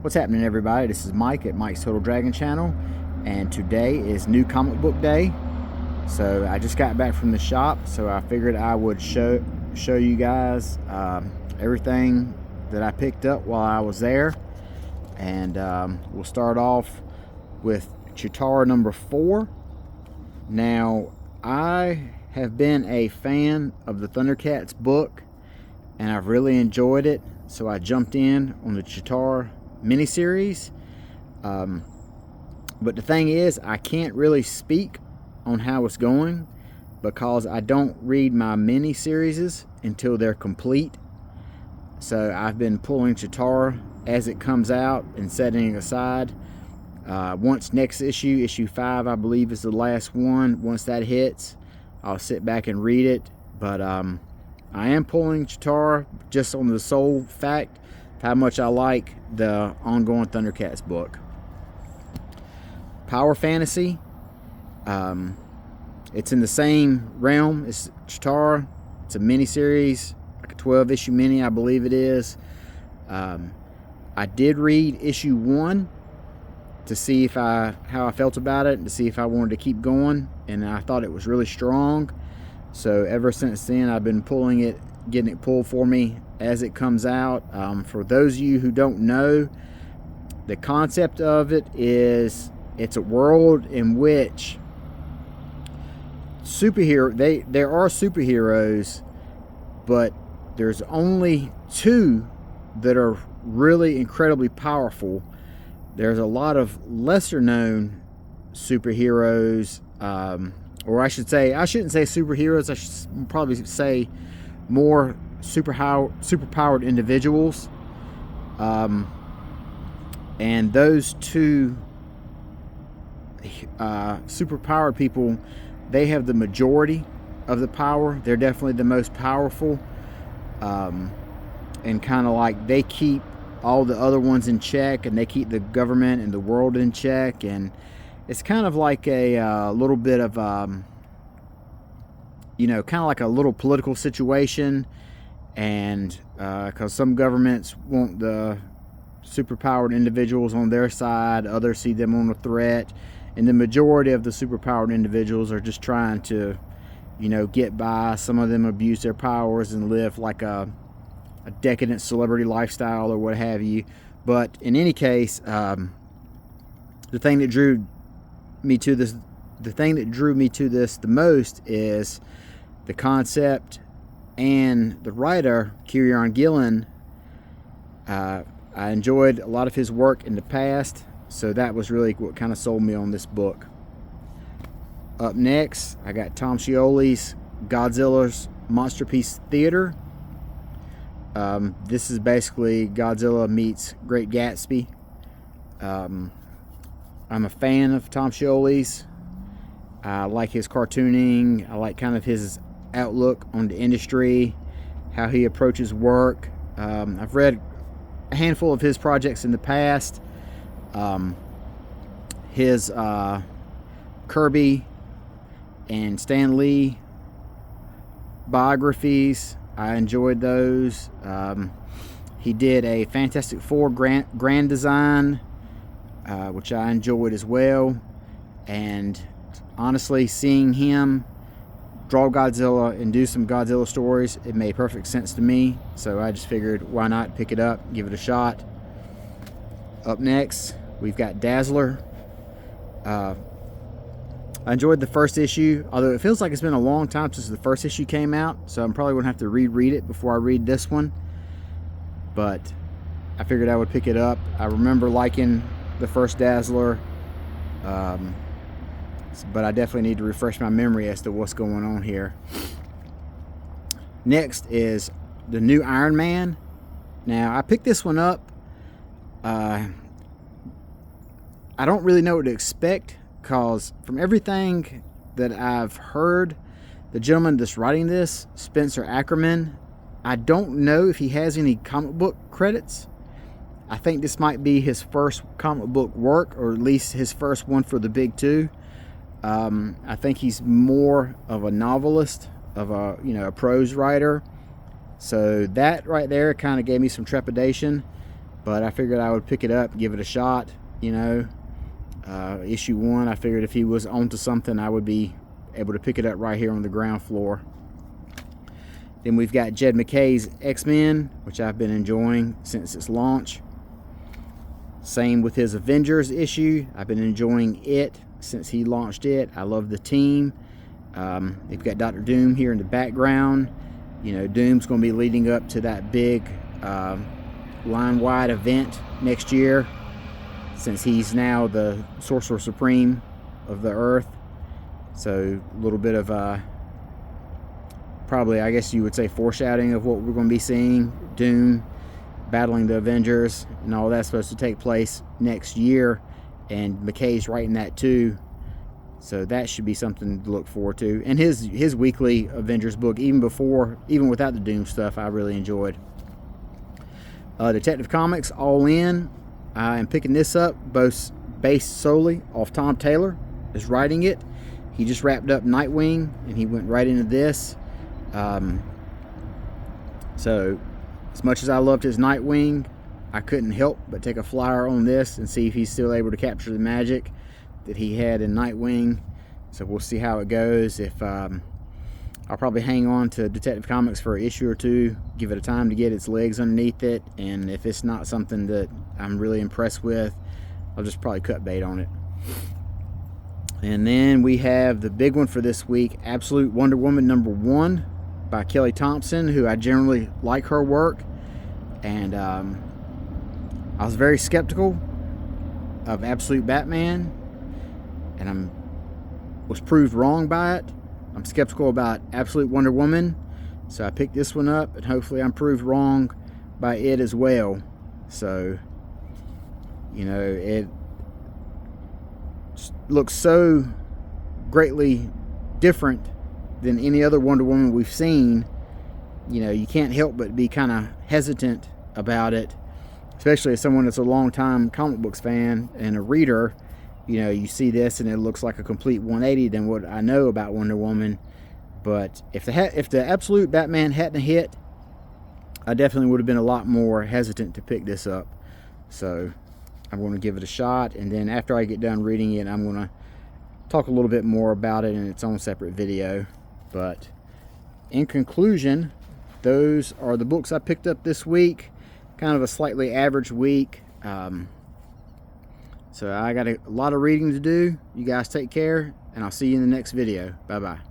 What's happening, everybody? This is Mike at Mike's Total Dragon Channel, and today is New Comic Book Day. So I just got back from the shop, so I figured I would show you guys everything that I picked up while I was there. And we'll start off with Chitara number 4. Now, I have been a fan of the Thundercats book, and I've really enjoyed it, so I jumped in on the Chitara miniseries. But the thing is, I can't really speak on how it's going because I don't read my miniseries until they're complete. So I've been pulling Chitara as it comes out and setting it aside. Once next issue 5, I believe, is the last one. Once that hits, I'll sit back and read it. But I am pulling Chitara just on the sole fact of how much I like the ongoing Thundercats book. Power Fantasy. It's in the same realm as Chitara. It's a mini-series, like a 12-issue mini, I believe it is. I did read issue 1 to see how I felt about it, and to see if I wanted to keep going, and I thought it was really strong. So ever since then, I've been pulling it, getting it pulled for me as it comes out. For those of you who don't know, the concept of it is it's a world in which there are superheroes, but there's only 2 that are really incredibly powerful. There's a lot of lesser known superheroes, or I shouldn't say superheroes, I should probably say more superpowered individuals. And those 2 superpowered people, they have the majority of the power. They're definitely the most powerful, and kind of like they keep all the other ones in check, and they keep the government and the world in check. And it's kind of like a little bit of kind of like a little political situation. And because some governments want the superpowered individuals on their side, others see them on a threat, and the majority of the superpowered individuals are just trying to, get by. Some of them abuse their powers and live like a decadent celebrity lifestyle or what have you. But in any case, the thing that drew me to this the most is the concept and the writer, Kieran Gillen. I enjoyed a lot of his work in the past, so that was really what kind of sold me on this book. Up next, I got Tom Scioli's Godzilla's Monsterpiece Theater. This is basically Godzilla meets Great Gatsby. I'm a fan of Tom Scioli's. I like his cartooning. I like kind of his outlook on the industry, how he approaches work. I've read a handful of his projects in the past. His Kirby and Stan Lee biographies, I enjoyed those. He did a Fantastic Four grand design, which I enjoyed as well. And honestly, seeing him draw Godzilla and do some Godzilla stories, it made perfect sense to me. So I just figured, why not pick it up, give it a shot. Up next, we've got Dazzler. I enjoyed the first issue, although it feels like it's been a long time since the first issue came out, so I'm probably going to have to reread it before I read this one. But I figured I would pick it up. I remember liking the first Dazzler, but I definitely need to refresh my memory as to what's going on here. Next is the new Iron Man. Now, I picked this one up. I don't really know what to expect, because from everything that I've heard, the gentleman that's writing this, Spencer Ackerman, I don't know if he has any comic book credits. I think this might be his first comic book work, or at least his first one for the big 2. I think he's more of a novelist, of a prose writer. So that right there kind of gave me some trepidation. but I figured I would pick it up, give it a shot. You know, issue 1, I figured if he was onto something, I would be able to pick it up right here on the ground floor. Then we've got Jed MacKay's X-Men, which I've been enjoying since its launch. Same with his Avengers issue. I've been enjoying it since he launched it. I love the team. They've got Dr. Doom here in the background. You know, Doom's going to be leading up to that big line-wide event next year, since he's now the Sorcerer Supreme of the Earth. So a little bit of probably, I guess you would say, foreshadowing of what we're going to be seeing. Doom battling the Avengers and all that's supposed to take place next year, and MacKay's writing that too, so that should be something to look forward to. And his weekly Avengers book, even without the Doom stuff, I really enjoyed. Detective Comics All In, I am picking this up based solely off Tom Taylor is writing it. He just wrapped up Nightwing and he went right into this. So as much as I loved his Nightwing, I couldn't help but take a flyer on this and see if he's still able to capture the magic that he had in Nightwing. So we'll see how it goes. If I'll probably hang on to Detective Comics for an issue or two, give it a time to get its legs underneath it, and if it's not something that I'm really impressed with, I'll just probably cut bait on it. And then we have the big one for this week, Absolute Wonder Woman #1 by Kelly Thompson, who I generally like her work, and I was very skeptical of Absolute Batman, and I was proved wrong by it. I'm skeptical about Absolute Wonder Woman, so I picked this one up, and hopefully I'm proved wrong by it as well. So, you know, it looks so greatly different than any other Wonder Woman we've seen. You know, you can't help but be kind of hesitant about it, especially as someone that's a long-time comic books fan and a reader. You know, you see this and it looks like a complete 180 than what I know about Wonder Woman. But if the Absolute Batman hadn't hit, I definitely would have been a lot more hesitant to pick this up. So I'm going to give it a shot, and then after I get done reading it, I'm going to talk a little bit more about it in its own separate video. But in conclusion, those are the books I picked up this week. Kind of a slightly average week. So I got a lot of reading to do. You guys take care, and I'll see you in the next video. Bye-bye.